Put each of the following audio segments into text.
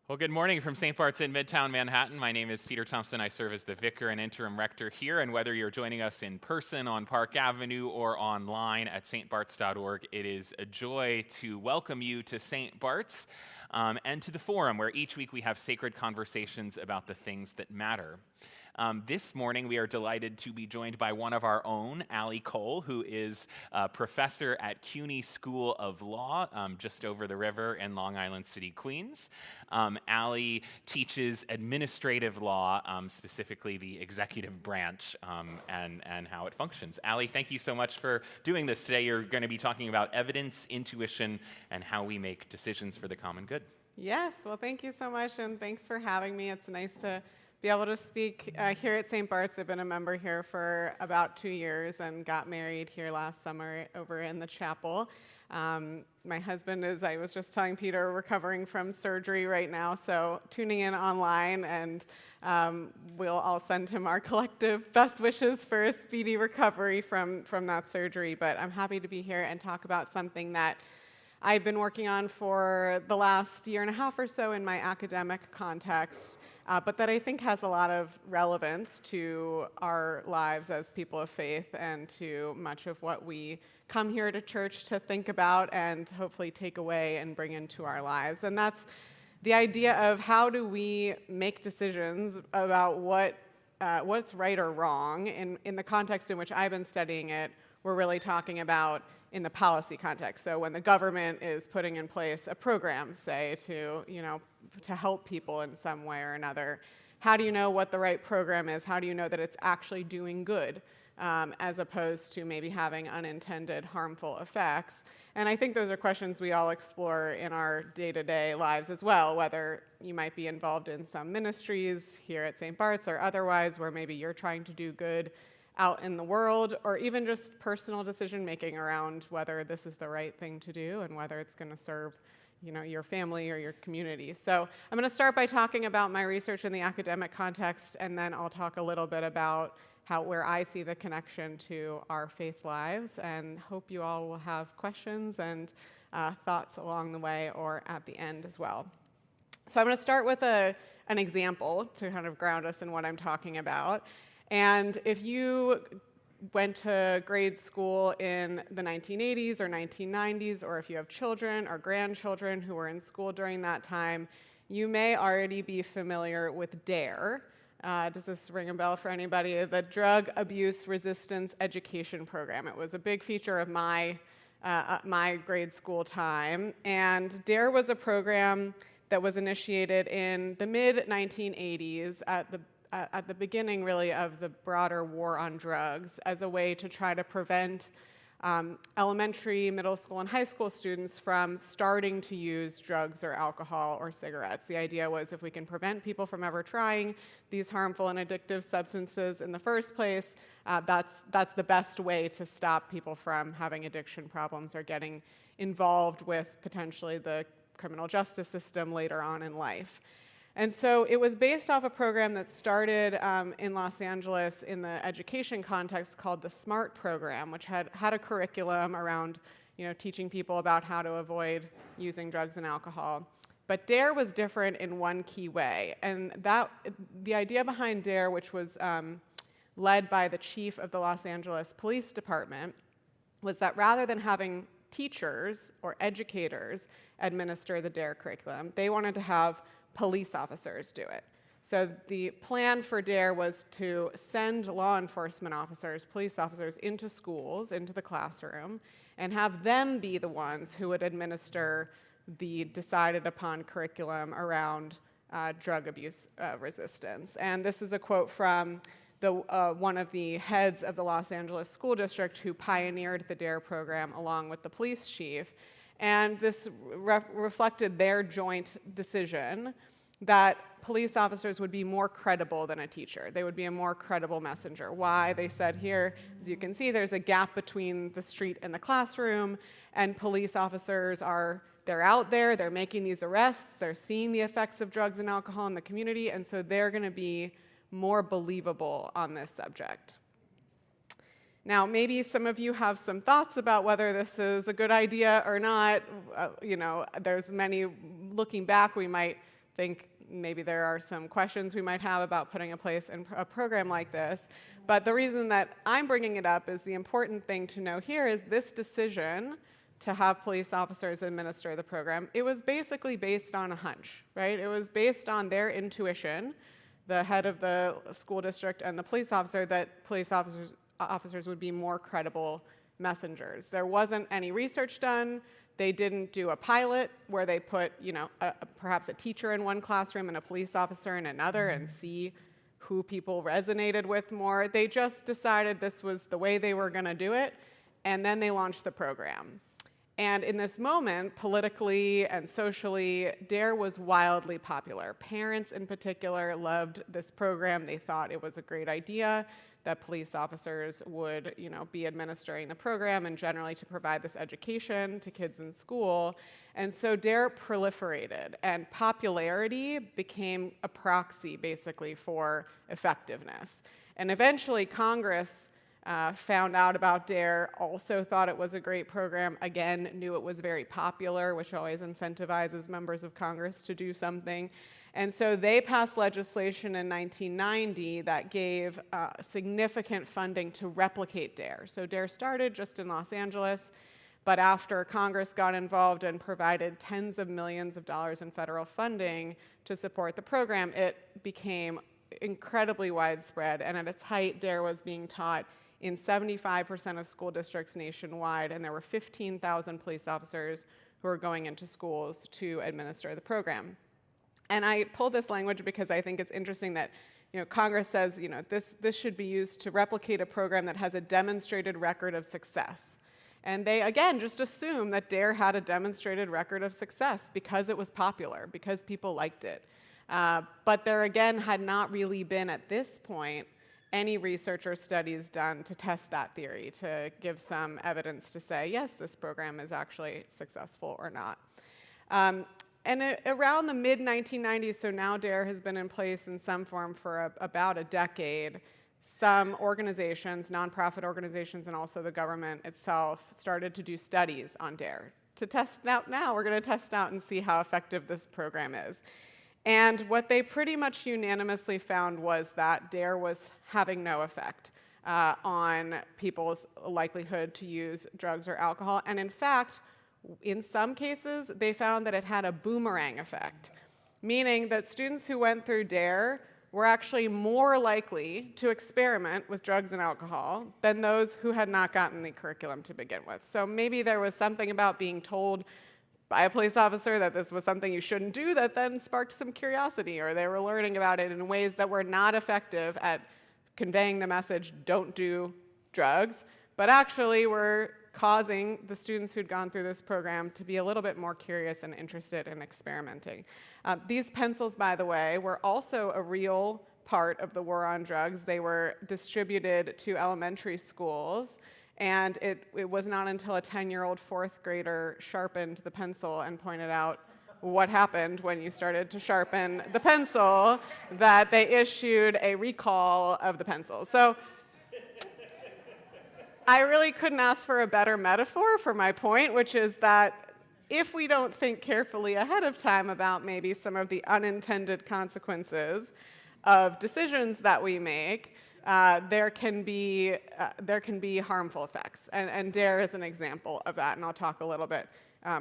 Well, good morning from St. Bart's in Midtown Manhattan. My name is Peter Thompson. I serve as the vicar and interim rector here. And whether you're joining us in person on Park Avenue or online at stbarts.org, it is a joy to welcome you to St. Bart's and to the forum, where each week we have sacred conversations about the things that matter. This morning, we are delighted to be joined by one of our own, Ally Coll, who is a professor at CUNY School of Law, just over the river in Long Island City, Queens. Ally teaches administrative law, specifically the executive branch and how it functions. Ally, thank you so much for doing this today. You're going to be talking about evidence, intuition, and how we make decisions for the common good. Yes, well, thank you so much, and thanks for having me. It's nice to be able to speak here at St. Bart's. I've been a member here for about 2 years and got married here last summer over in the chapel. My husband is, I was just telling Peter, recovering from surgery right now, so tuning in online, and we'll all send him our collective best wishes for a speedy recovery from that surgery. But I'm happy to be here and talk about something that I've been working on for the last year and a half or so in my academic context, but that I think has a lot of relevance to our lives as people of faith and to much of what we come here to church to think about and hopefully take away and bring into our lives. And that's the idea of how do we make decisions about what's right or wrong. In the context in which I've been studying it, we're really talking about in the policy context. So when the government is putting in place a program, say, to help people in some way or another, how do you know what the right program is? How do you know that it's actually doing good, as opposed to maybe having unintended harmful effects? And I think those are questions we all explore in our day-to-day lives as well, whether you might be involved in some ministries here at St. Bart's or otherwise, where maybe you're trying to do good out in the world, or even just personal decision making around whether this is the right thing to do and whether it's going to serve your family or your community. So I'm going to start by talking about my research in the academic context, and then I'll talk a little bit about where I see the connection to our faith lives, and hope you all will have questions and thoughts along the way or at the end as well. So I'm going to start with an example to kind of ground us in what I'm talking about. And if you went to grade school in the 1980s or 1990s, or if you have children or grandchildren who were in school during that time, you may already be familiar with DARE. Does this ring a bell for anybody? The Drug Abuse Resistance Education Program. It was a big feature of my grade school time. And DARE was a program that was initiated in the mid-1980s at the beginning, really, of the broader war on drugs as a way to try to prevent elementary, middle school, and high school students from starting to use drugs or alcohol or cigarettes. The idea was if we can prevent people from ever trying these harmful and addictive substances in the first place, that's the best way to stop people from having addiction problems or getting involved with potentially the criminal justice system later on in life. And so it was based off a program that started in Los Angeles in the education context called the SMART program, which had a curriculum around teaching people about how to avoid using drugs and alcohol. But DARE was different in one key way. And the idea behind DARE, which was led by the chief of the Los Angeles Police Department, was that rather than having teachers or educators administer the DARE curriculum, they wanted to have police officers do it. So the plan for DARE was to send law enforcement officers, police officers, into schools, into the classroom, and have them be the ones who would administer the decided upon curriculum around drug abuse resistance. And this is a quote from one of the heads of the Los Angeles School District who pioneered the DARE program along with the police chief. And this reflected their joint decision that police officers would be more credible than a teacher. They would be a more credible messenger. Why? They said here, as you can see, there's a gap between the street and the classroom, and police officers they're out there, they're making these arrests, they're seeing the effects of drugs and alcohol in the community, and so they're going to be more believable on this subject. Now, maybe some of you have some thoughts about whether this is a good idea or not. There's many, looking back, we might think maybe there are some questions we might have about putting in place a program like this. But the reason that I'm bringing it up is the important thing to know here is this decision to have police officers administer the program, it was basically based on a hunch, right? It was based on their intuition, the head of the school district and the police officer, that police officers would be more credible messengers. There wasn't any research done. They didn't do a pilot where they put, perhaps a teacher in one classroom and a police officer in another and see who people resonated with more. They just decided this was the way they were going to do it, and then they launched the program. And in this moment, politically and socially, DARE was wildly popular. Parents in particular loved this program. They thought it was a great idea that police officers would, be administering the program and generally to provide this education to kids in school. And so DARE proliferated, and popularity became a proxy, basically, for effectiveness. And eventually, Congress found out about DARE, also thought it was a great program, again, knew it was very popular, which always incentivizes members of Congress to do something. And so they passed legislation in 1990 that gave significant funding to replicate DARE. So DARE started just in Los Angeles, but after Congress got involved and provided tens of millions of dollars in federal funding to support the program, it became incredibly widespread. And at its height, DARE was being taught in 75% of school districts nationwide, and there were 15,000 police officers who were going into schools to administer the program. And I pulled this language because I think it's interesting that Congress says this should be used to replicate a program that has a demonstrated record of success. And they, again, just assume that DARE had a demonstrated record of success because it was popular, because people liked it. But there, again, had not really been, at this point, any research or studies done to test that theory, to give some evidence to say, yes, this program is actually successful or not. And around the mid-1990s, so now DARE has been in place in some form for about a decade, some organizations, nonprofit organizations, and also the government itself started to do studies on DARE to test out. Now we're going to test out and see how effective this program is. And what they pretty much unanimously found was that DARE was having no effect on people's likelihood to use drugs or alcohol. And in fact, in some cases, they found that it had a boomerang effect, meaning that students who went through DARE were actually more likely to experiment with drugs and alcohol than those who had not gotten the curriculum to begin with. So maybe there was something about being told by a police officer that this was something you shouldn't do that then sparked some curiosity, or they were learning about it in ways that were not effective at conveying the message, don't do drugs, but actually were causing the students who'd gone through this program to be a little bit more curious and interested in experimenting. These pencils, by the way, were also a real part of the war on drugs. They were distributed to elementary schools, and it was not until a 10-year-old fourth grader sharpened the pencil and pointed out what happened when you started to sharpen the pencil that they issued a recall of the pencil. So I really couldn't ask for a better metaphor for my point, which is that if we don't think carefully ahead of time about maybe some of the unintended consequences of decisions that we make, there can be harmful effects. And DARE is an example of that, and I'll talk a little bit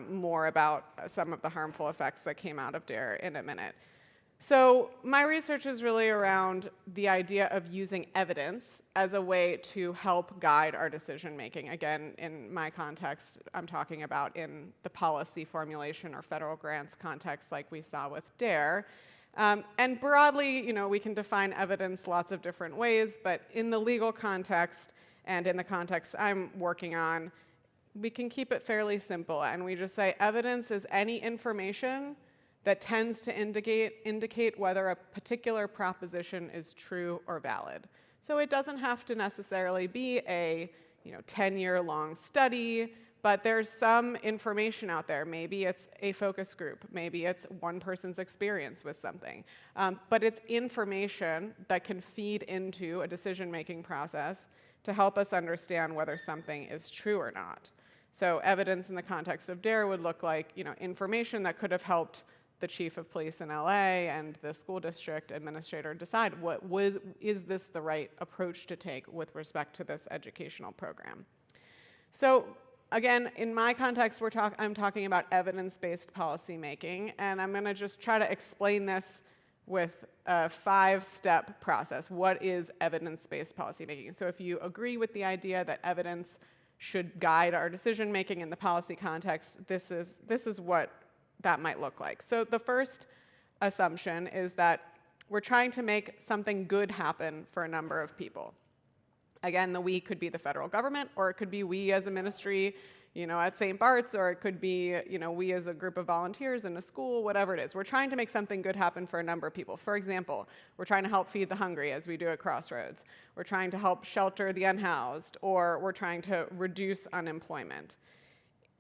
more about some of the harmful effects that came out of DARE in a minute. So my research is really around the idea of using evidence as a way to help guide our decision making. Again, in my context, I'm talking about in the policy formulation or federal grants context like we saw with DARE. And broadly, we can define evidence lots of different ways, but in the legal context and in the context I'm working on, we can keep it fairly simple, and we just say evidence is any information that tends to indicate whether a particular proposition is true or valid. So it doesn't have to necessarily be a 10-year-long study, but there's some information out there. Maybe it's a focus group. Maybe it's one person's experience with something. But it's information that can feed into a decision-making process to help us understand whether something is true or not. So evidence in the context of DARE would look like information that could have helped the chief of police in LA and the school district administrator decide is this the right approach to take with respect to this educational program. So again, in my context, I'm talking about evidence-based policymaking, and I'm going to just try to explain this with a 5-step process. What is evidence-based policymaking? So if you agree with the idea that evidence should guide our decision-making in the policy context, this is what that might look like. So the first assumption is that we're trying to make something good happen for a number of people. Again, the we could be the federal government, or it could be we as a ministry, at St. Bart's, or it could be, we as a group of volunteers in a school, whatever it is. We're trying to make something good happen for a number of people. For example, we're trying to help feed the hungry, as we do at Crossroads. We're trying to help shelter the unhoused, or we're trying to reduce unemployment.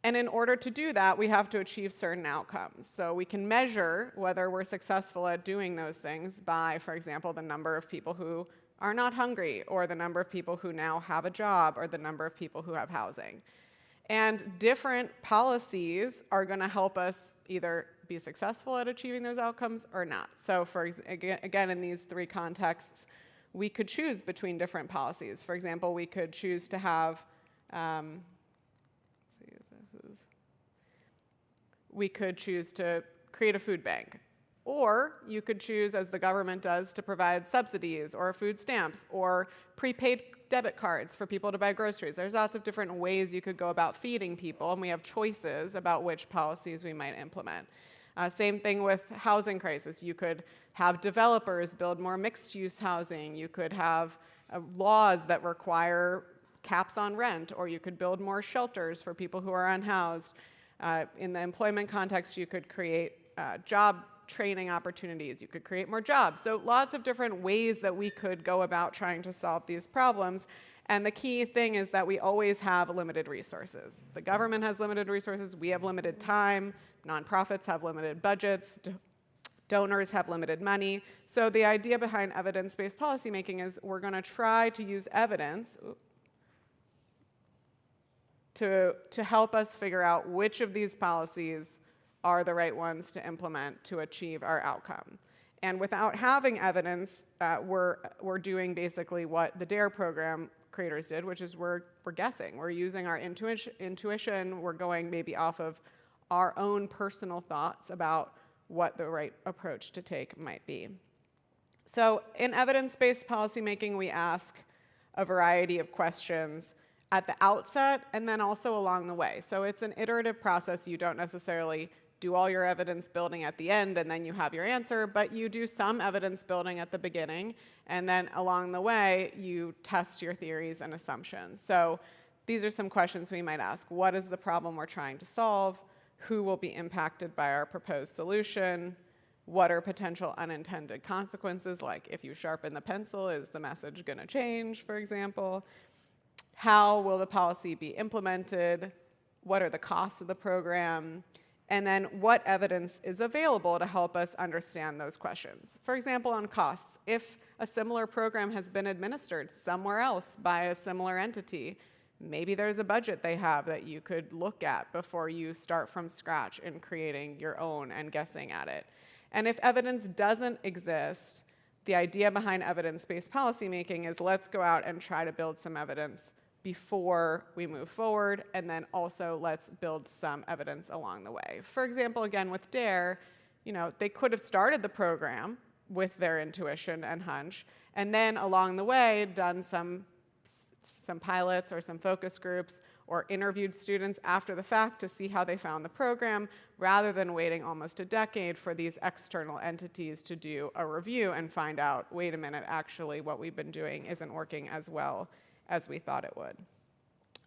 And in order to do that, we have to achieve certain outcomes. So we can measure whether we're successful at doing those things by, for example, the number of people who are not hungry, or the number of people who now have a job, or the number of people who have housing. And different policies are going to help us either be successful at achieving those outcomes or not. So again, in these 3 contexts, we could choose between different policies. For example, we could choose to have we could choose to create a food bank. Or you could choose, as the government does, to provide subsidies or food stamps or prepaid debit cards for people to buy groceries. There's lots of different ways you could go about feeding people, and we have choices about which policies we might implement. Same thing with housing crisis. You could have developers build more mixed-use housing. You could have laws that require caps on rent, or you could build more shelters for people who are unhoused. In the employment context, you could create job training opportunities. You could create more jobs. So lots of different ways that we could go about trying to solve these problems. And the key thing is that we always have limited resources. The government has limited resources. We have limited time. Nonprofits have limited budgets. Donors have limited money. So the idea behind evidence-based policymaking is we're going to try to use evidence to help us figure out which of these policies are the right ones to implement to achieve our outcome. And without having evidence, we're doing basically what the DARE program creators did, which is we're guessing. We're using our intuition. We're going maybe off of our own personal thoughts about what the right approach to take might be. So in evidence-based policymaking, we ask a variety of questions at the outset and then also along the way. So it's an iterative process. You don't necessarily do all your evidence building at the end and then you have your answer, but you do some evidence building at the beginning, and then along the way you test your theories and assumptions. So these are some questions we might ask. What is the problem we're trying to solve? Who will be impacted by our proposed solution? What are potential unintended consequences, like if you sharpen the pencil, is the message going to change, for example? How will the policy be implemented? What are the costs of the program? And then what evidence is available to help us understand those questions? For example, on costs, if a similar program has been administered somewhere else by a similar entity, maybe there's a budget they have that you could look at before you start from scratch in creating your own and guessing at it. And if evidence doesn't exist, the idea behind evidence-based policymaking is let's go out and try to build some evidence before we move forward, and then also let's build some evidence along the way. For example, again with DARE, they could have started the program with their intuition and hunch, and then along the way done some pilots or some focus groups or interviewed students after the fact to see how they found the program, rather than waiting almost a decade for these external entities to do a review and find out, wait a minute, actually what we've been doing isn't working as well as we thought it would.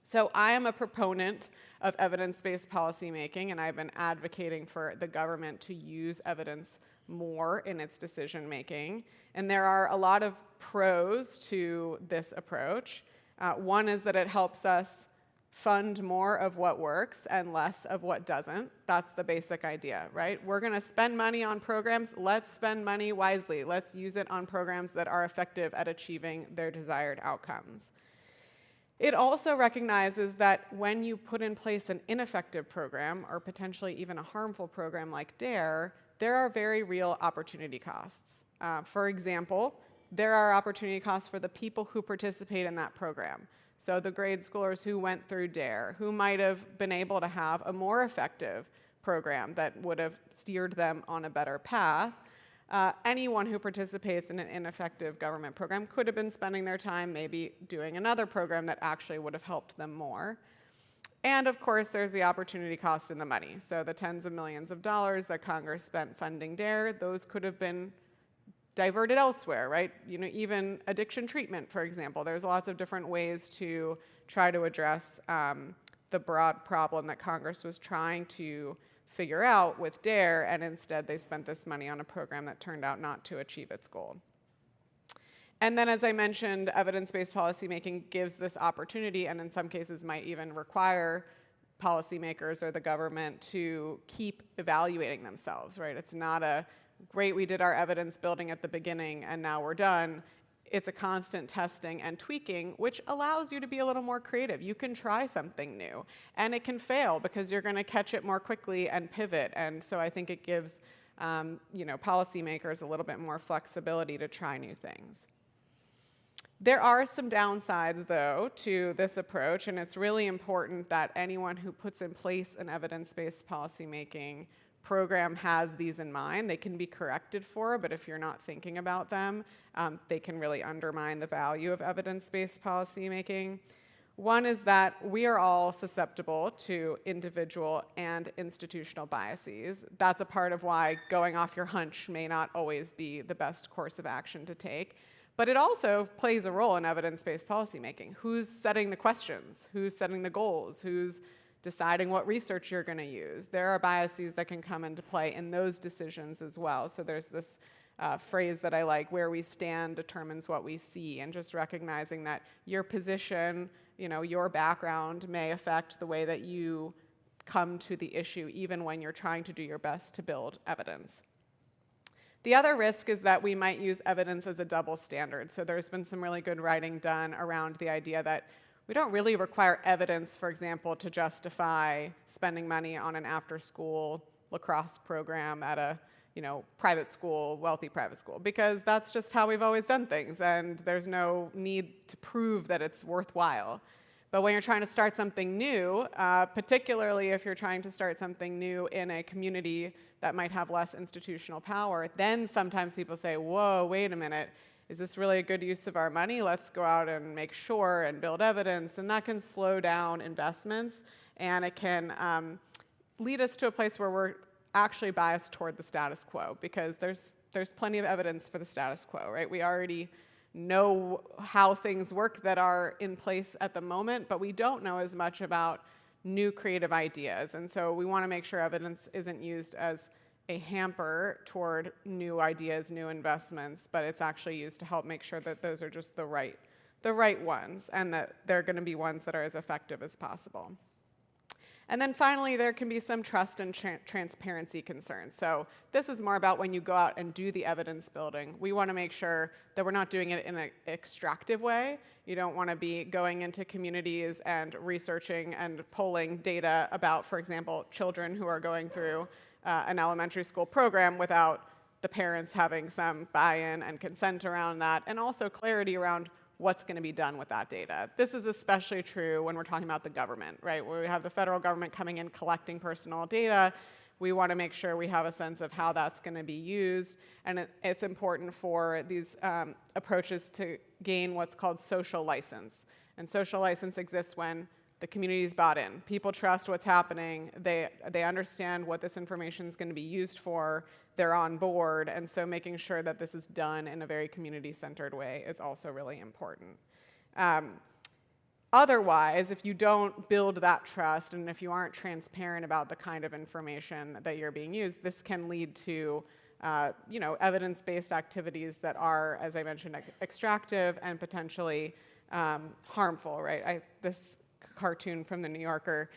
So I am a proponent of evidence-based policymaking, and I've been advocating for the government to use evidence more in its decision-making. And there are a lot of pros to this approach. One is that it helps us fund more of what works and less of what doesn't. That's the basic idea, right? We're going to spend money on programs. Let's spend money wisely. Let's use it on programs that are effective at achieving their desired outcomes. It also recognizes that when you put in place an ineffective program, or potentially even a harmful program like DARE, there are very real opportunity costs. For example, there are opportunity costs for the people who participate in that program. So the grade schoolers who went through DARE, who might have been able to have a more effective program that would have steered them on a better path. Anyone who participates in an ineffective government program could have been spending their time maybe doing another program that actually would have helped them more. And of course, there's the opportunity cost in the money. So the tens of millions of dollars that Congress spent funding DARE, those could have been diverted elsewhere, right? You know, even addiction treatment, for example. There's lots of different ways to try to address the broad problem that Congress was trying to figure out with DARE, and instead they spent this money on a program that turned out not to achieve its goal. And then, as I mentioned, evidence-based policymaking gives this opportunity, and in some cases might even require policymakers or the government to keep evaluating themselves, right? It's not a, great, we did our evidence building at the beginning and now we're done. It's a constant testing and tweaking, which allows you to be a little more creative. You can try something new, and it can fail because you're going to catch it more quickly and pivot. And so I think it gives policymakers a little bit more flexibility to try new things. There are some downsides, though, to this approach, and it's really important that anyone who puts in place an evidence-based policymaking program has these in mind. They can be corrected for, but if you're not thinking about them, they can really undermine the value of evidence-based policymaking. One is that we are all susceptible to individual and institutional biases. That's a part of why going off your hunch may not always be the best course of action to take. But it also plays a role in evidence-based policymaking. Who's setting the questions? Who's setting the goals? Who's deciding what research you're going to use? There are biases that can come into play in those decisions as well. So there's this phrase that I like, where we stand determines what we see, and just recognizing that your position, your background may affect the way that you come to the issue, even when you're trying to do your best to build evidence. The other risk is that we might use evidence as a double standard. So there's been some really good writing done around the idea that we don't really require evidence, for example, to justify spending money on an after-school lacrosse program at a private school, wealthy private school, because that's just how we've always done things, and there's no need to prove that it's worthwhile. But when you're trying to start something new, particularly if you're trying to start something new in a community that might have less institutional power, then sometimes people say, whoa, wait a minute, is this really a good use of our money? Let's go out and make sure and build evidence. And that can slow down investments, and it can lead us to a place where we're actually biased toward the status quo, because there's plenty of evidence for the status quo, right? We already know how things work that are in place at the moment, but we don't know as much about new creative ideas. And so we want to make sure evidence isn't used as a hamper toward new ideas, new investments, but it's actually used to help make sure that those are just the right ones, and that they're going to be ones that are as effective as possible. And then finally, there can be some trust and transparency concerns. So this is more about when you go out and do the evidence building. We want to make sure that we're not doing it in an extractive way. You don't want to be going into communities and researching and polling data about, for example, children who are going through an elementary school program without the parents having some buy-in and consent around that, and also clarity around what's going to be done with that data. This is especially true when we're talking about the government, right? Where we have the federal government coming in collecting personal data. We want to make sure we have a sense of how that's going to be used, and it's important for these approaches to gain what's called social license. And social license exists when the community's bought in. People trust what's happening. They understand what this information is going to be used for. They're on board. And so making sure that this is done in a very community-centered way is also really important. Otherwise, if you don't build that trust, and if you aren't transparent about the kind of information that you're being used, this can lead to evidence-based activities that are, as I mentioned, extractive and potentially harmful, right? This cartoon from the New Yorker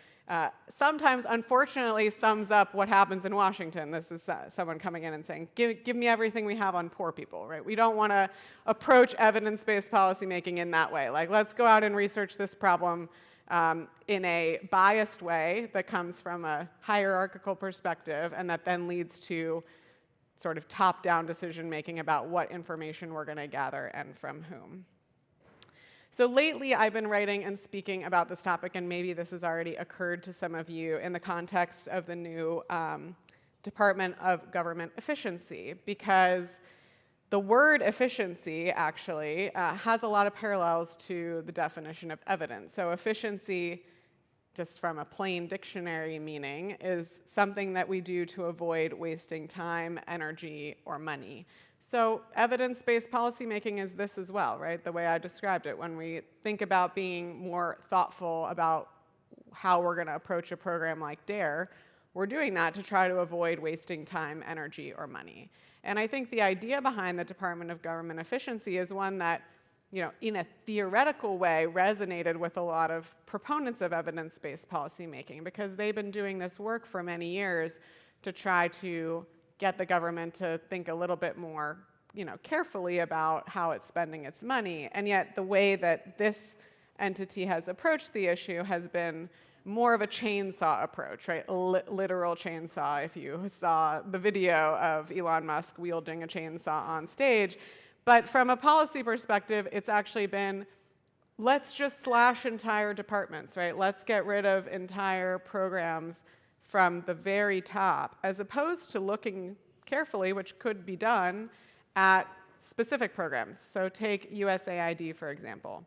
sometimes, unfortunately, sums up what happens in Washington. This is someone coming in and saying, give me everything we have on poor people, right? We don't want to approach evidence-based policymaking in that way. Like, let's go out and research this problem in a biased way that comes from a hierarchical perspective, and that then leads to sort of top-down decision-making about what information we're going to gather and from whom. So lately, I've been writing and speaking about this topic, and maybe this has already occurred to some of you in the context of the new Department of Government Efficiency, because the word efficiency actually has a lot of parallels to the definition of evidence. So efficiency, just from a plain dictionary meaning, is something that we do to avoid wasting time, energy, or money. So evidence-based policymaking is this as well, right? The way I described it. When we think about being more thoughtful about how we're going to approach a program like DARE, we're doing that to try to avoid wasting time, energy, or money. And I think the idea behind the Department of Government Efficiency is one that, in a theoretical way, resonated with a lot of proponents of evidence-based policymaking, because they've been doing this work for many years to try to get the government to think a little bit more, carefully about how it's spending its money. And yet the way that this entity has approached the issue has been more of a chainsaw approach, right? Literal chainsaw, if you saw the video of Elon Musk wielding a chainsaw on stage. But from a policy perspective, it's actually been, let's just slash entire departments, right? Let's get rid of entire programs from the very top, as opposed to looking carefully, which could be done, at specific programs. So take USAID, for example.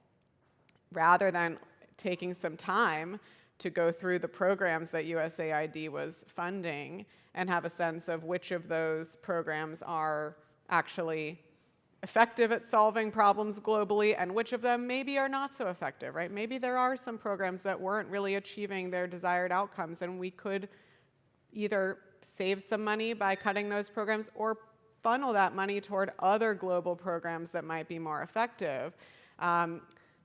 Rather than taking some time to go through the programs that USAID was funding and have a sense of which of those programs are actually effective at solving problems globally and which of them maybe are not so effective, right? Maybe there are some programs that weren't really achieving their desired outcomes, and we could either save some money by cutting those programs or funnel that money toward other global programs that might be more effective.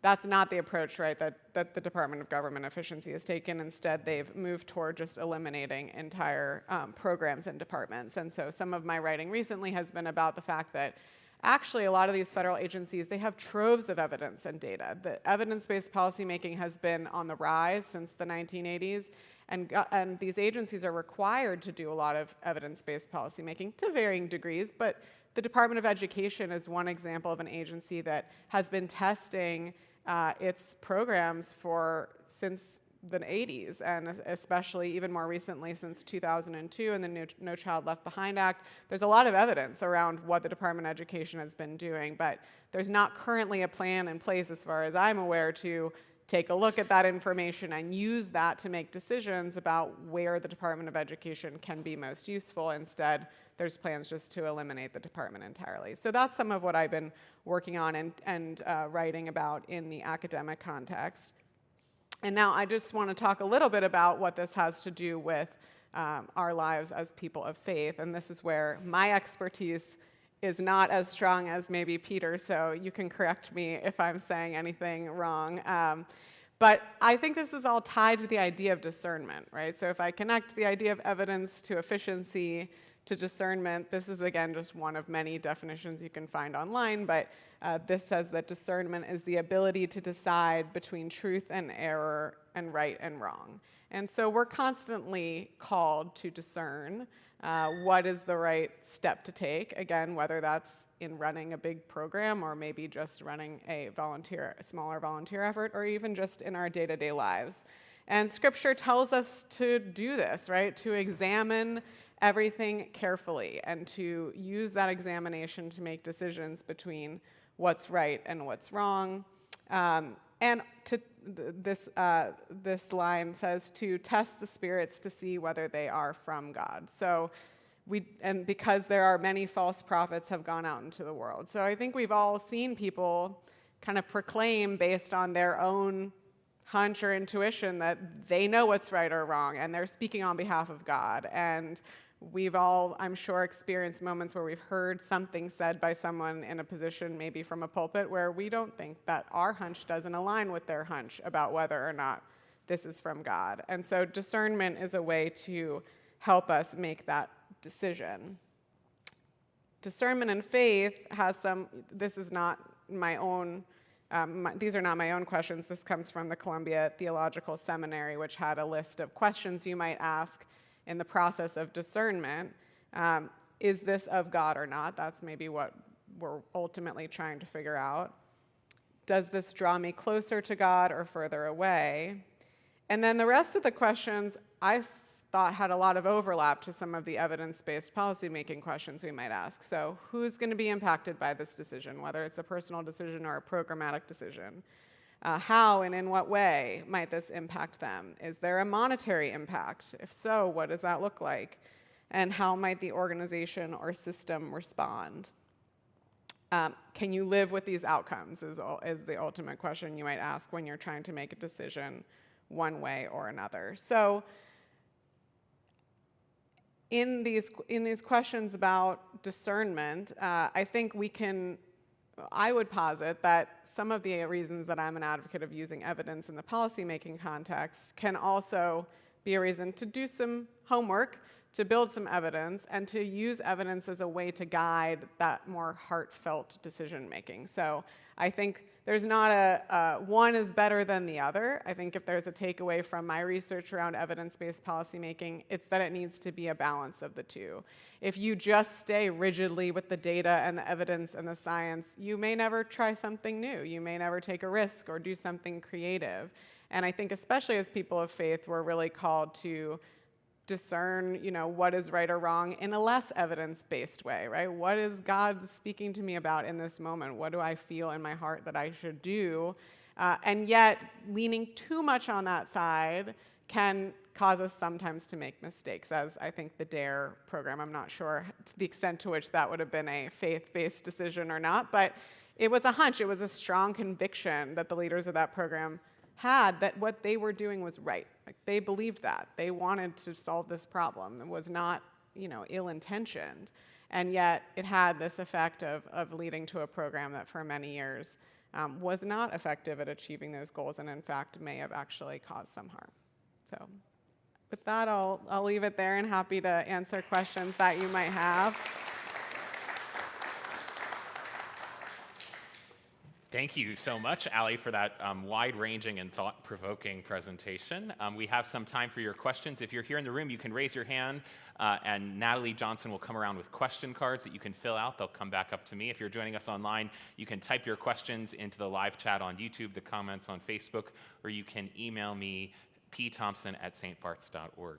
That's not the approach, right, that the Department of Government Efficiency has taken. Instead, they've moved toward just eliminating entire programs and departments. And so some of my writing recently has been about the fact that actually, a lot of these federal agencies, they have troves of evidence and data. The evidence-based policymaking has been on the rise since the 1980s, and these agencies are required to do a lot of evidence-based policymaking to varying degrees, but the Department of Education is one example of an agency that has been testing its programs since the 80s, and especially even more recently since 2002 and the No Child Left Behind Act. There's a lot of evidence around what the Department of Education has been doing, but there's not currently a plan in place, as far as I'm aware, to take a look at that information and use that to make decisions about where the Department of Education can be most useful. Instead, there's plans just to eliminate the department entirely. So that's some of what I've been working on and writing about in the academic context. And now I just want to talk a little bit about what this has to do with our lives as people of faith. And this is where my expertise is not as strong as maybe Peter, so you can correct me if I'm saying anything wrong. But I think this is all tied to the idea of discernment, right? So if I connect the idea of evidence to efficiency to discernment, this is, again, just one of many definitions you can find online, but this says that discernment is the ability to decide between truth and error and right and wrong. And so we're constantly called to discern what is the right step to take, again, whether that's in running a big program or maybe just running a smaller volunteer effort, or even just in our day-to-day lives. And Scripture tells us to do this, right? To examine everything carefully and to use that examination to make decisions between what's right and what's wrong. And this line says to test the spirits to see whether they are from God. So because there are many false prophets have gone out into the world. So I think we've all seen people kind of proclaim based on their own hunch or intuition that they know what's right or wrong, and they're speaking on behalf of God. And we've all, I'm sure, experienced moments where we've heard something said by someone in a position, maybe from a pulpit, where we don't think that our hunch doesn't align with their hunch about whether or not this is from God. And so discernment is a way to help us make that decision. Discernment and faith has this is not my own, these are not my own questions. This comes from the Columbia Theological Seminary, which had a list of questions you might ask in the process of discernment. Is this of God or not? That's maybe what we're ultimately trying to figure out. Does this draw me closer to God or further away? And then the rest of the questions I thought had a lot of overlap to some of the evidence-based policymaking questions we might ask. So who's going to be impacted by this decision, whether it's a personal decision or a programmatic decision? How and in what way might this impact them? Is there a monetary impact? If so, what does that look like? And how might the organization or system respond? Can you live with these outcomes is the ultimate question you might ask when you're trying to make a decision one way or another. So in these questions about discernment, I think I would posit that some of the reasons that I'm an advocate of using evidence in the policymaking context can also be a reason to do some homework, to build some evidence, and to use evidence as a way to guide that more heartfelt decision making. So I think there's not one is better than the other. I think if there's a takeaway from my research around evidence-based policymaking, it's that it needs to be a balance of the two. If you just stay rigidly with the data and the evidence and the science, you may never try something new. You may never take a risk or do something creative. And I think especially as people of faith, we're really called to discern, what is right or wrong in a less evidence-based way, right? What is God speaking to me about in this moment? What do I feel in my heart that I should do? And yet, leaning too much on that side can cause us sometimes to make mistakes, as I think the DARE program, I'm not sure to the extent to which that would have been a faith-based decision or not, but it was a hunch, it was a strong conviction that the leaders of that program had that what they were doing was right. Like, they believed that. They wanted to solve this problem. It was not, ill-intentioned. And yet it had this effect of leading to a program that for many years was not effective at achieving those goals and in fact may have actually caused some harm. So with that, I'll leave it there and happy to answer questions that you might have. Thank you so much, Ally, for that wide-ranging and thought-provoking presentation. We have some time for your questions. If you're here in the room, you can raise your hand, and Natalie Johnson will come around with question cards that you can fill out. They'll come back up to me. If you're joining us online, you can type your questions into the live chat on YouTube, the comments on Facebook, or you can email me, pthompson@stbarts.org.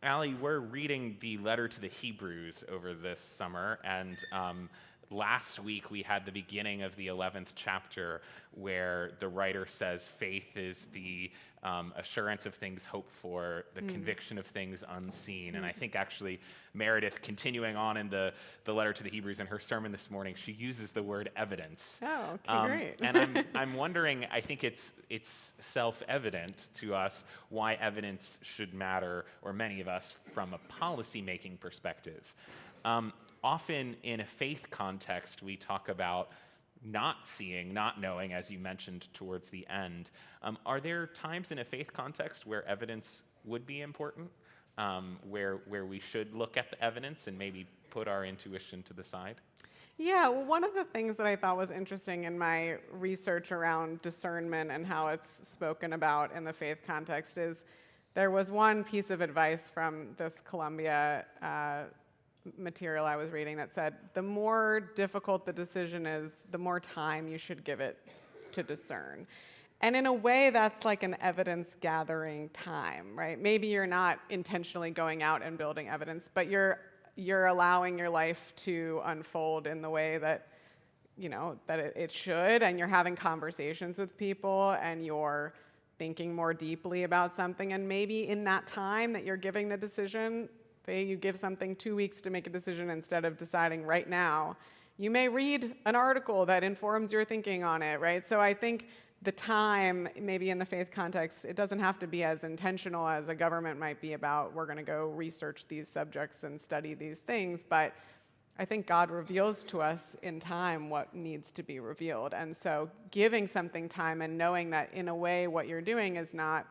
Ally, we're reading the letter to the Hebrews over this summer, and last week we had the beginning of the 11th chapter where the writer says faith is the assurance of things hoped for, the conviction of things unseen. And I think actually Meredith, continuing on in the letter to the Hebrews in her sermon this morning, she uses the word evidence. Oh, okay, great. And I'm wondering, I think it's self-evident to us why evidence should matter, or many of us, from a policy-making perspective. Often in a faith context, we talk about not seeing, not knowing, as you mentioned towards the end. Are there times in a faith context where evidence would be important, where we should look at the evidence and maybe put our intuition to the side? Yeah, well, one of the things that I thought was interesting in my research around discernment and how it's spoken about in the faith context is there was one piece of advice from this Columbia material I was reading that said, the more difficult the decision is, the more time you should give it to discern. And in a way, that's like an evidence gathering time, right? Maybe you're not intentionally going out and building evidence, but you're allowing your life to unfold in the way that, that it should, and you're having conversations with people, and you're thinking more deeply about something, and maybe in that time that you're giving the decision, say you give something 2 weeks to make a decision instead of deciding right now, you may read an article that informs your thinking on it, right? So I think the time, maybe in the faith context, it doesn't have to be as intentional as a government might be about, we're going to go research these subjects and study these things, but I think God reveals to us in time what needs to be revealed. And so giving something time and knowing that in a way what you're doing is not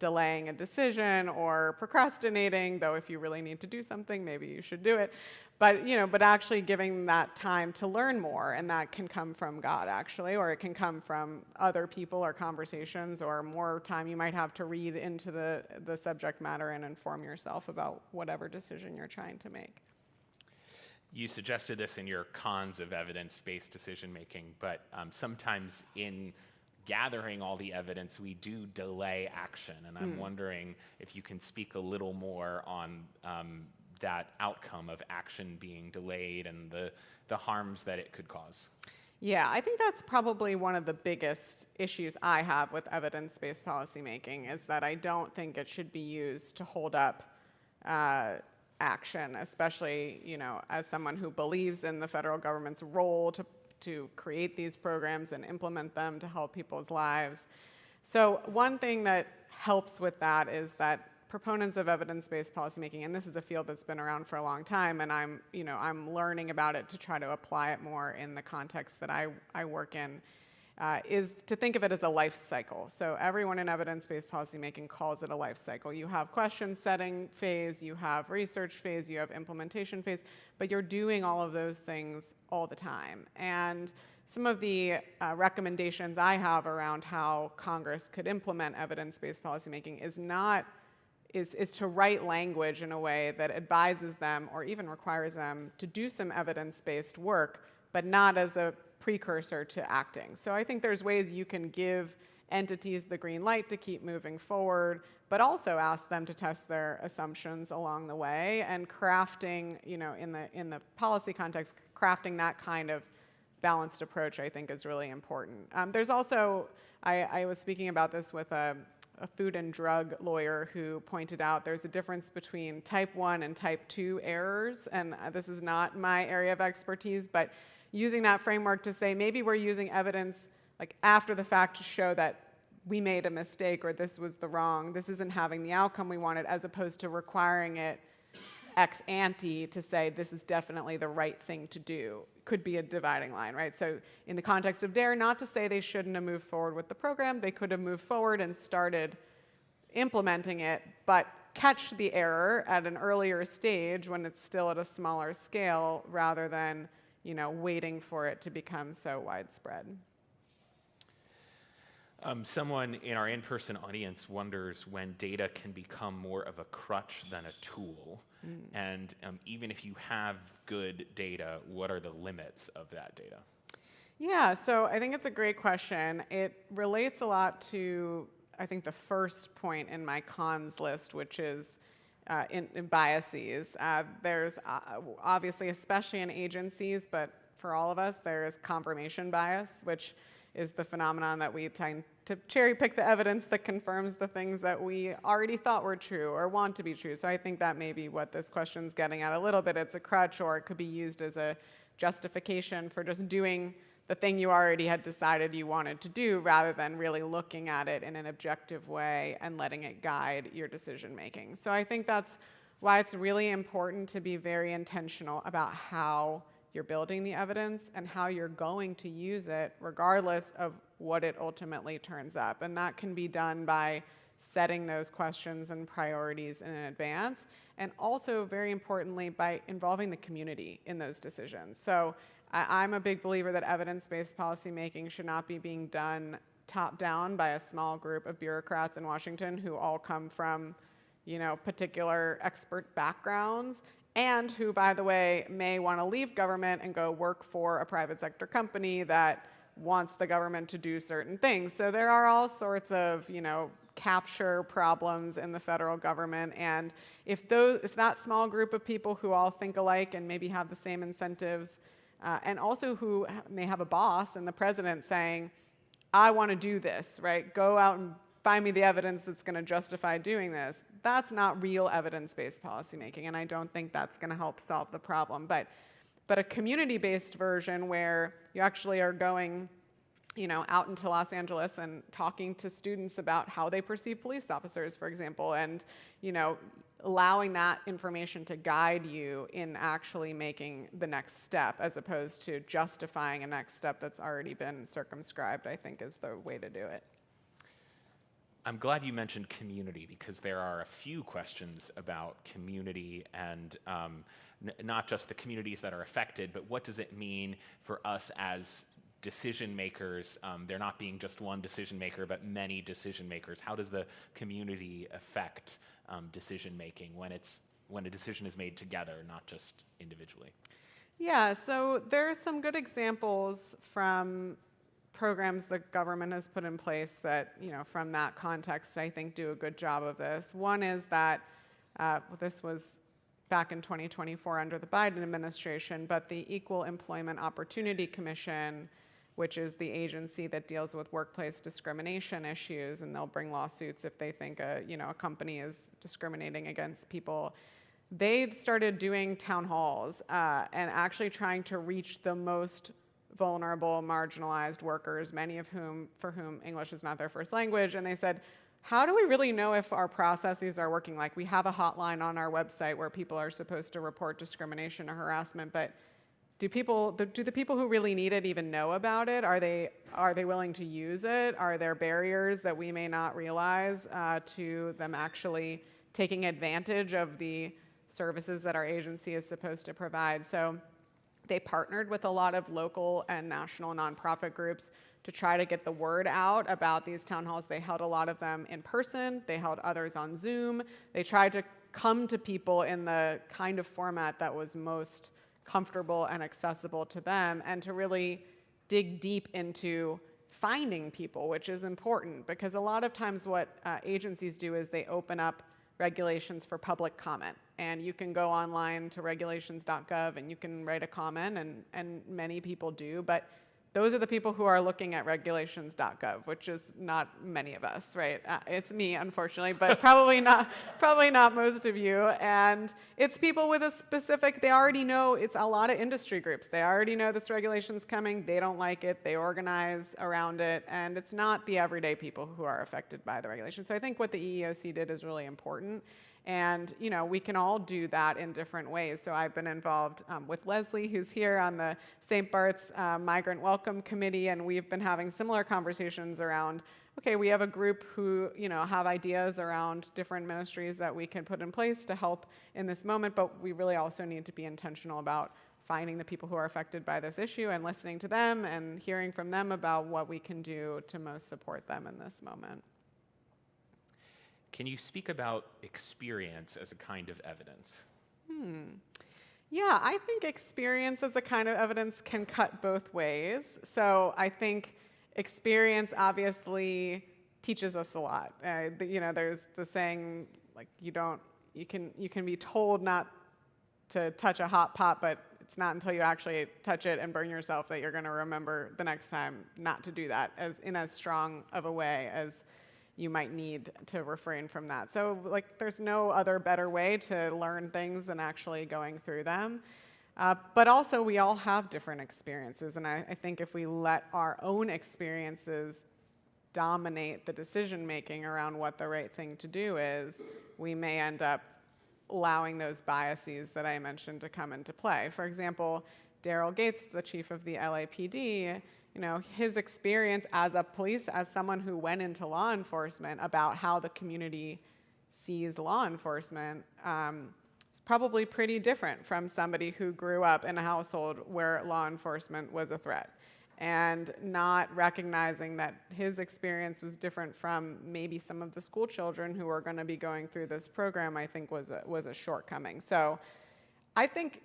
delaying a decision or procrastinating, though if you really need to do something, maybe you should do it. But, but actually giving that time to learn more, and that can come from God, actually, or it can come from other people or conversations, or more time you might have to read into the subject matter and inform yourself about whatever decision you're trying to make. You suggested this in your cons of evidence-based decision-making, but sometimes in gathering all the evidence, we do delay action, and I'm wondering if you can speak a little more on that outcome of action being delayed and the harms that it could cause. Yeah, I think that's probably one of the biggest issues I have with evidence-based policymaking, is that I don't think it should be used to hold up action, especially, as someone who believes in the federal government's role to create these programs and implement them to help people's lives. So one thing that helps with that is that proponents of evidence-based policymaking, and this is a field that's been around for a long time, and I'm learning about it to try to apply it more in the context that I work in, is to think of it as a life cycle. So everyone in evidence-based policymaking calls it a life cycle. You have question setting phase, you have research phase, you have implementation phase, but you're doing all of those things all the time. And some of the recommendations I have around how Congress could implement evidence-based policymaking is to write language in a way that advises them or even requires them to do some evidence-based work, but not as a precursor to acting. So I think there's ways you can give entities the green light to keep moving forward, but also ask them to test their assumptions along the way, and crafting, in the policy context, crafting that kind of balanced approach, I think, is really important. There's also, I was speaking about this with a food and drug lawyer who pointed out there's a difference between type 1 and type 2 errors, and this is not my area of expertise, but using that framework to say maybe we're using evidence like after the fact to show that we made a mistake or this isn't having the outcome we wanted, as opposed to requiring it ex ante to say this is definitely the right thing to do. Could be a dividing line, right? So in the context of DARE, not to say they shouldn't have moved forward with the program, they could have moved forward and started implementing it, but catch the error at an earlier stage when it's still at a smaller scale, rather than waiting for it to become so widespread. Someone in our in-person audience wonders when data can become more of a crutch than a tool. And even if you have good data, what are the limits of that data? Yeah, so I think it's a great question. It relates a lot to, I think, the first point in my cons list, which is in biases. There's obviously, especially in agencies, but for all of us, there's confirmation bias, which is the phenomenon that we tend to cherry pick the evidence that confirms the things that we already thought were true or want to be true. So I think that may be what this question's getting at a little bit. It's a crutch, or it could be used as a justification for just doing the thing you already had decided you wanted to do, rather than really looking at it in an objective way and letting it guide your decision making. So I think that's why it's really important to be very intentional about how you're building the evidence and how you're going to use it, regardless of what it ultimately turns up. And that can be done by setting those questions and priorities in advance, and also, very importantly, by involving the community in those decisions. So I'm a big believer that evidence-based policymaking should not be being done top-down by a small group of bureaucrats in Washington who all come from, particular expert backgrounds, and who, by the way, may want to leave government and go work for a private sector company that wants the government to do certain things. So there are all sorts of, capture problems in the federal government, and if that small group of people who all think alike and maybe have the same incentives, and also who may have a boss and the president saying, I want to do this, right? Go out and find me the evidence that's going to justify doing this. That's not real evidence-based policymaking, and I don't think that's going to help solve the problem. But a community-based version where you actually are going, out into Los Angeles and talking to students about how they perceive police officers, for example, and, allowing that information to guide you in actually making the next step, as opposed to justifying a next step that's already been circumscribed, I think is the way to do it. I'm glad you mentioned community, because there are a few questions about community and not just the communities that are affected, but what does it mean for us as decision makers, there not being just one decision maker, but many decision makers. How does the community affect decision making when a decision is made together, not just individually? Yeah, so there are some good examples from programs the government has put in place that, from that context, I think do a good job of this. One is that this was back in 2024 under the Biden administration, but the Equal Employment Opportunity Commission, which is the agency that deals with workplace discrimination issues, and they'll bring lawsuits if they think a company is discriminating against people. They started doing town halls and actually trying to reach the most vulnerable, marginalized workers, many of whom, for whom English is not their first language, and they said, how do we really know if our processes are working? Like, we have a hotline on our website where people are supposed to report discrimination or harassment, but do the people who really need it even know about it? Are they willing to use it? Are there barriers that we may not realize to them actually taking advantage of the services that our agency is supposed to provide? So they partnered with a lot of local and national nonprofit groups to try to get the word out about these town halls. They held a lot of them in person. They held others on Zoom. They tried to come to people in the kind of format that was most comfortable and accessible to them, and to really dig deep into finding people, which is important, because a lot of times what agencies do is they open up regulations for public comment. And you can go online to regulations.gov and you can write a comment, and many people do, but those are the people who are looking at regulations.gov, which is not many of us, right? It's me, unfortunately, but probably not most of you. And it's people with a specific, they already know, it's a lot of industry groups. They already know this regulation's coming, they don't like it, they organize around it, and it's not the everyday people who are affected by the regulation. So I think what the EEOC did is really important. And we can all do that in different ways. So I've been involved with Leslie, who's here on the St. Bart's Migrant Welcome Committee, and we've been having similar conversations around, okay, we have a group who have ideas around different ministries that we can put in place to help in this moment, but we really also need to be intentional about finding the people who are affected by this issue and listening to them and hearing from them about what we can do to most support them in this moment. Can you speak about experience as a kind of evidence? Yeah, I think experience as a kind of evidence can cut both ways. So I think experience obviously teaches us a lot. There's the saying, like, you can be told not to touch a hot pot, but it's not until you actually touch it and burn yourself that you're going to remember the next time not to do that in as strong of a way as you might need to refrain from that. So there's no other better way to learn things than actually going through them. But also we all have different experiences, and I think if we let our own experiences dominate the decision making around what the right thing to do is, we may end up allowing those biases that I mentioned to come into play. For example, Daryl Gates, the chief of the LAPD, his experience as someone who went into law enforcement about how the community sees law enforcement is probably pretty different from somebody who grew up in a household where law enforcement was a threat, and not recognizing that his experience was different from maybe some of the school children who are going to be going through this program, I think was a shortcoming. So I think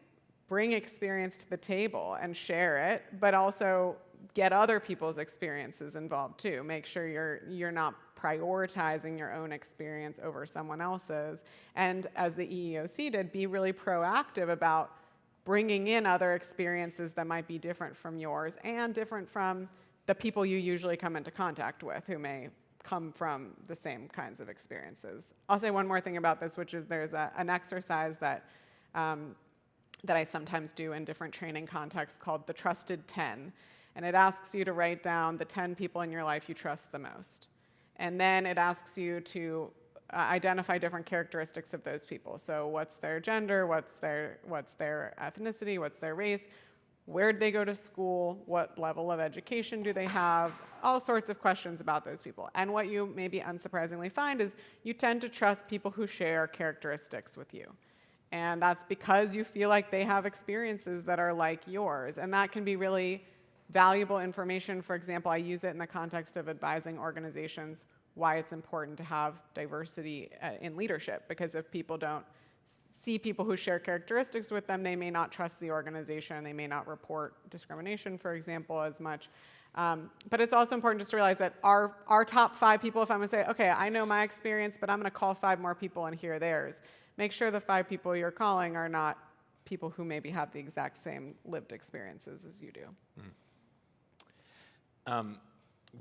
bring experience to the table and share it, but also get other people's experiences involved too. Make sure you're not prioritizing your own experience over someone else's. And as the EEOC did, be really proactive about bringing in other experiences that might be different from yours and different from the people you usually come into contact with who may come from the same kinds of experiences. I'll say one more thing about this, which is there's an exercise that I sometimes do in different training contexts called the Trusted 10. And it asks you to write down the 10 people in your life you trust the most. And then it asks you to identify different characteristics of those people. So what's their gender, what's their ethnicity, what's their race, Where'd they go to school? What level of education do they have? All sorts of questions about those people. And what you maybe unsurprisingly find is you tend to trust people who share characteristics with you. And that's because you feel like they have experiences that are like yours. And that can be really valuable information. For example, I use it in the context of advising organizations why it's important to have diversity in leadership. Because if people don't see people who share characteristics with them, they may not trust the organization. They may not report discrimination, for example, as much. But it's also important just to realize that our top 5 people, if I'm going to say, okay, I know my experience, but I'm going to call 5 more people and hear theirs, make sure the 5 people you're calling are not people who maybe have the exact same lived experiences as you do.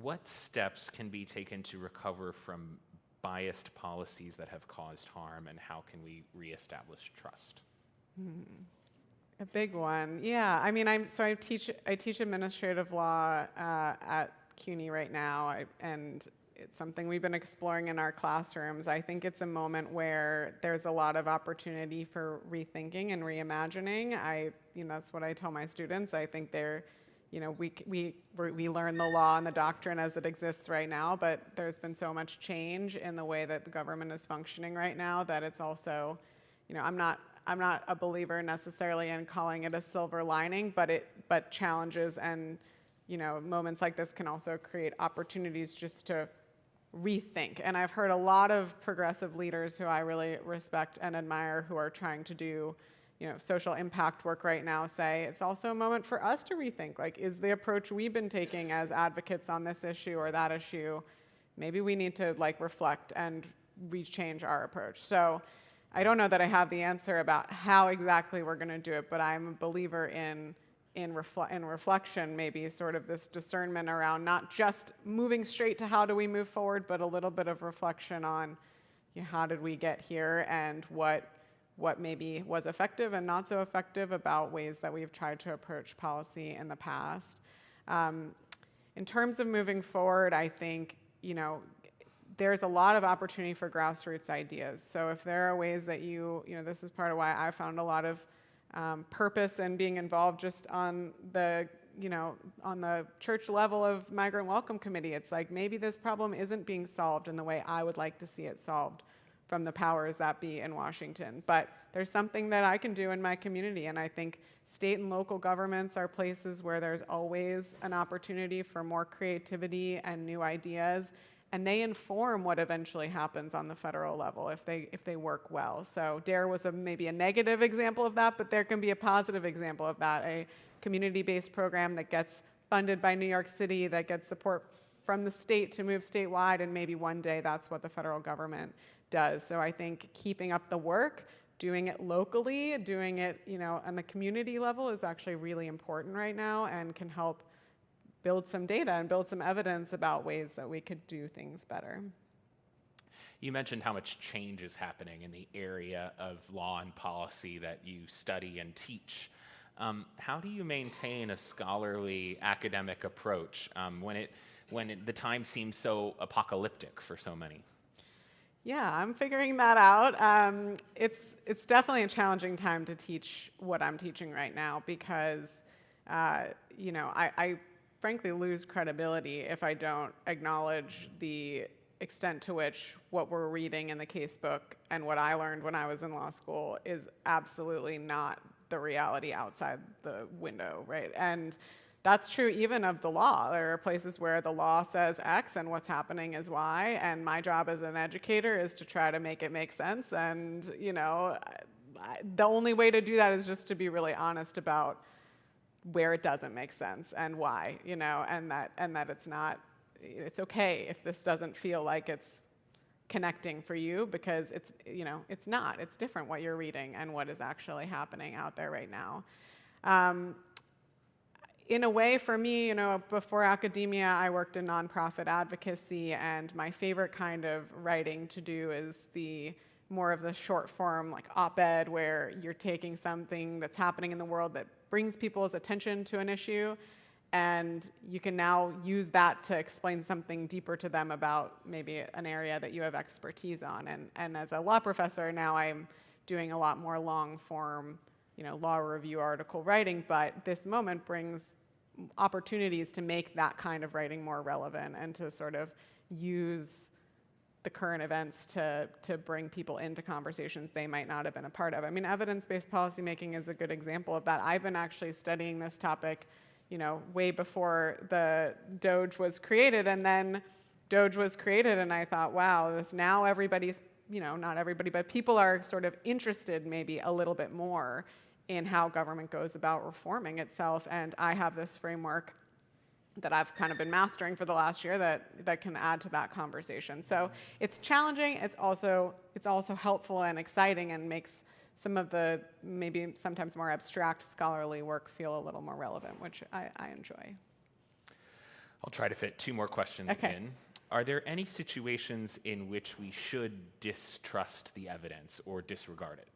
What steps can be taken to recover from biased policies that have caused harm, and how can we reestablish trust? A big one, yeah. I mean, I teach administrative law at CUNY right now, and it's something we've been exploring in our classrooms. I think it's a moment where there's a lot of opportunity for rethinking and reimagining. That's what I tell my students. I think we learn the law and the doctrine as it exists right now, but there's been so much change in the way that the government is functioning right now that it's also, I'm not a believer necessarily in calling it a silver lining, but challenges and moments like this can also create opportunities just to rethink. And I've heard a lot of progressive leaders who I really respect and admire who are trying to do social impact work right now say it's also a moment for us to rethink, like, is the approach we've been taking as advocates on this issue or that issue, maybe we need to reflect and rechange our approach. So I don't know that I have the answer about how exactly we're going to do it, but I'm a believer in reflection, maybe sort of this discernment around not just moving straight to how do we move forward, but a little bit of reflection on how did we get here and what maybe was effective and not so effective about ways that we've tried to approach policy in the past. In terms of moving forward, I think, there's a lot of opportunity for grassroots ideas. So if there are ways that this is part of why I found a lot of purpose in being involved just on the church level of Migrant Welcome Committee. It's like maybe this problem isn't being solved in the way I would like to see it solved from the powers that be in Washington. But there's something that I can do in my community, and I think state and local governments are places where there's always an opportunity for more creativity and new ideas, and they inform what eventually happens on the federal level if they work well. So DARE was maybe a negative example of that, but there can be a positive example of that, a community-based program that gets funded by New York City, that gets support from the state to move statewide, and maybe one day that's what the federal government does. So I think keeping up the work, doing it locally, doing it on the community level is actually really important right now and can help build some data and build some evidence about ways that we could do things better. You mentioned how much change is happening in the area of law and policy that you study and teach. How do you maintain a scholarly academic approach when the time seems so apocalyptic for so many? Yeah, I'm figuring that out. It's definitely a challenging time to teach what I'm teaching right now because, I frankly lose credibility if I don't acknowledge the extent to which what we're reading in the casebook and what I learned when I was in law school is absolutely not the reality outside the window, right? And that's true even of the law. There are places where the law says X and what's happening is Y, and my job as an educator is to try to make it make sense. And, the only way to do that is just to be really honest about where it doesn't make sense and why, and that it's okay if this doesn't feel like it's connecting for you because it's not. It's different what you're reading and what is actually happening out there right now. In a way, for me, before academia, I worked in nonprofit advocacy, and my favorite kind of writing to do is more of the short form, like op-ed, where you're taking something that's happening in the world that brings people's attention to an issue, and you can now use that to explain something deeper to them about maybe an area that you have expertise on. And as a law professor, now I'm doing a lot more long-form law review article writing, but this moment brings opportunities to make that kind of writing more relevant and to sort of use the current events to bring people into conversations they might not have been a part of. I mean, evidence-based policymaking is a good example of that. I've been actually studying this topic, way before the DOJ was created, and then DOJ was created, and I thought, wow, this now everybody's, not everybody, but people are sort of interested maybe a little bit more in how government goes about reforming itself, and I have this framework that I've kind of been mastering for the last year that can add to that conversation. So it's challenging, it's also helpful and exciting and makes some of the maybe sometimes more abstract scholarly work feel a little more relevant, which I enjoy. I'll try to fit 2 more questions in. Are there any situations in which we should distrust the evidence or disregard it?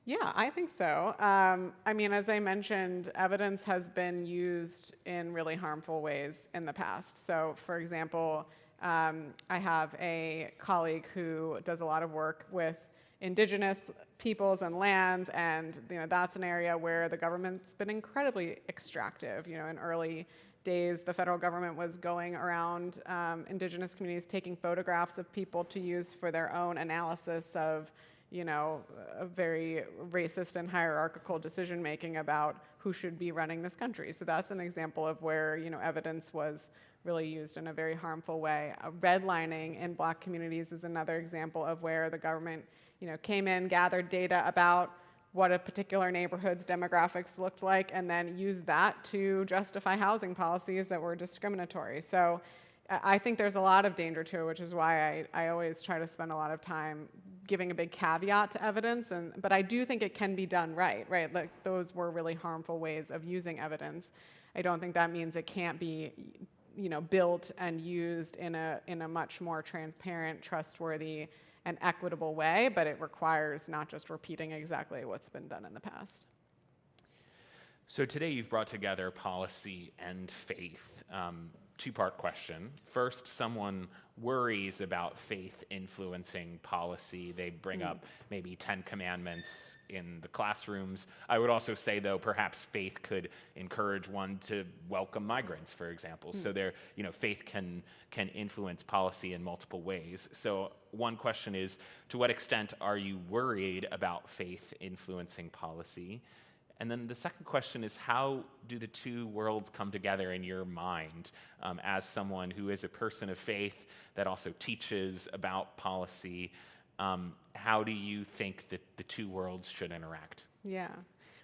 Yeah, I think so. I mean, as I mentioned, evidence has been used in really harmful ways in the past. So, for example, I have a colleague who does a lot of work with indigenous peoples and lands, and that's an area where the government's been incredibly extractive. In early days, the federal government was going around indigenous communities, taking photographs of people to use for their own analysis of a very racist and hierarchical decision-making about who should be running this country. So that's an example of where, evidence was really used in a very harmful way. Redlining in Black communities is another example of where the government, came in, gathered data about what a particular neighborhood's demographics looked like, and then used that to justify housing policies that were discriminatory. So I think there's a lot of danger to it, which is why I always try to spend a lot of time giving a big caveat to evidence, but I do think it can be done right? Like those were really harmful ways of using evidence. I don't think that means it can't be, built and used in a much more transparent, trustworthy, and equitable way, but it requires not just repeating exactly what's been done in the past. So today you've brought together policy and faith. 2-part question. First, someone worries about faith influencing policy. They bring up maybe 10 commandments in the classrooms. I would also say, though, perhaps faith could encourage one to welcome migrants, for example. So faith can influence policy in multiple ways. So one question is, to what extent are you worried about faith influencing policy? And then the second question is, how do the 2 worlds come together in your mind as someone who is a person of faith that also teaches about policy? How do you think that the 2 worlds should interact? Yeah.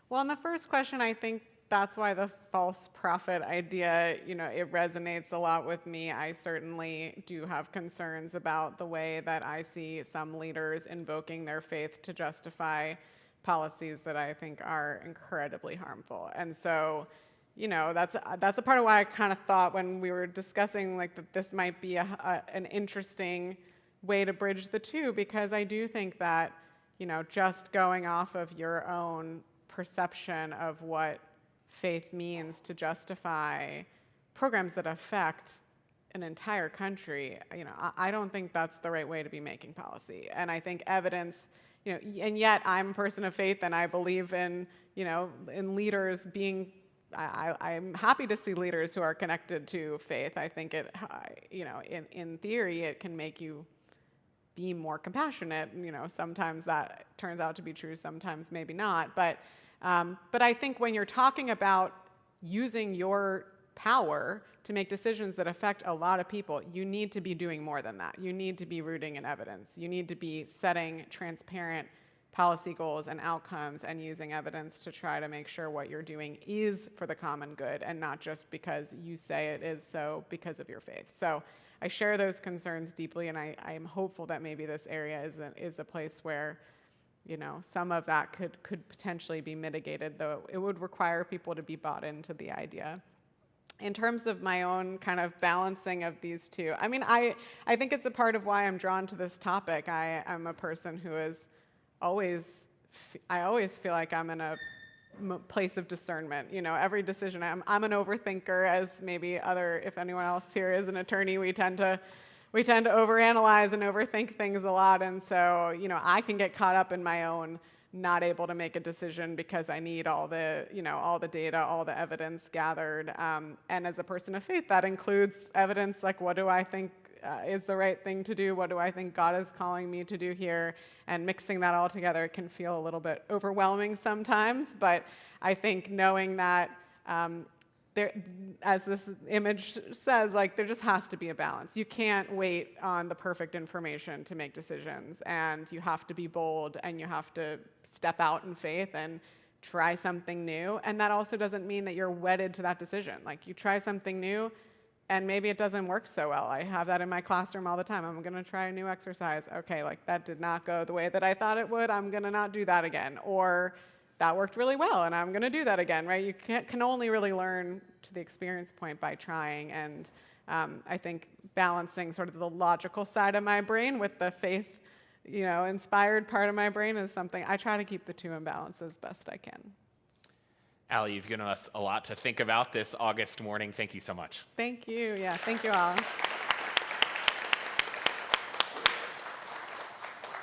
Well, in the first question, I think that's why the false prophet idea, it resonates a lot with me. I certainly do have concerns about the way that I see some leaders invoking their faith to justify policies that I think are incredibly harmful. And so, that's a part of why I kind of thought when we were discussing that this might be an interesting way to bridge the 2, because I do think that, just going off of your own perception of what faith means to justify programs that affect an entire country, I don't think that's the right way to be making policy. And I think evidence, and yet I'm a person of faith, and I believe in, in leaders being, I'm happy to see leaders who are connected to faith. I think it, in theory, it can make you be more compassionate. Sometimes that turns out to be true, sometimes maybe not. But I think when you're talking about using your power to make decisions that affect a lot of people, you need to be doing more than that. You need to be rooting in evidence. You need to be setting transparent policy goals and outcomes and using evidence to try to make sure what you're doing is for the common good and not just because you say it is so because of your faith. So I share those concerns deeply, and I am hopeful that maybe this area is a place where some of that could potentially be mitigated, though it would require people to be bought into the idea. In terms of my own kind of balancing of these 2, I mean, I think it's a part of why I'm drawn to this topic. I'm a person who is I always feel like I'm in a place of discernment. Every decision, I'm an overthinker, as maybe if anyone else here is an attorney, we tend to overanalyze and overthink things a lot. And so, I can get caught up in my own not able to make a decision because I need all the, all the data, all the evidence gathered. And as a person of faith, that includes evidence like, what do I think is the right thing to do? What do I think God is calling me to do here? And mixing that all together can feel a little bit overwhelming sometimes, but I think knowing that there, as this image says, like, there just has to be a balance. You can't wait on the perfect information to make decisions, and you have to be bold, and you have to step out in faith and try something new. And that also doesn't mean that you're wedded to that decision. Like, you try something new, and maybe it doesn't work so well. I have that in my classroom all the time. I'm gonna try a new exercise. Okay, like, that did not go the way that I thought it would. I'm gonna not do that again. Or that worked really well, and I'm gonna do that again, right? You can only really learn to the experience point by trying, and I think balancing sort of the logical side of my brain with the faith, inspired part of my brain is something I try to keep the two in balance as best I can. Ally, you've given us a lot to think about this August morning. Thank you so much. Thank you, yeah, thank you all.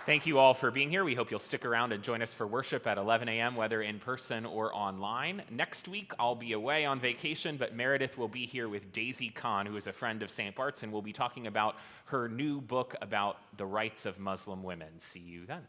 Thank you all for being here. We hope you'll stick around and join us for worship at 11 a.m., whether in person or online. Next week, I'll be away on vacation, but Meredith will be here with Daisy Khan, who is a friend of St. Bart's, and we'll be talking about her new book about the rights of Muslim women. See you then.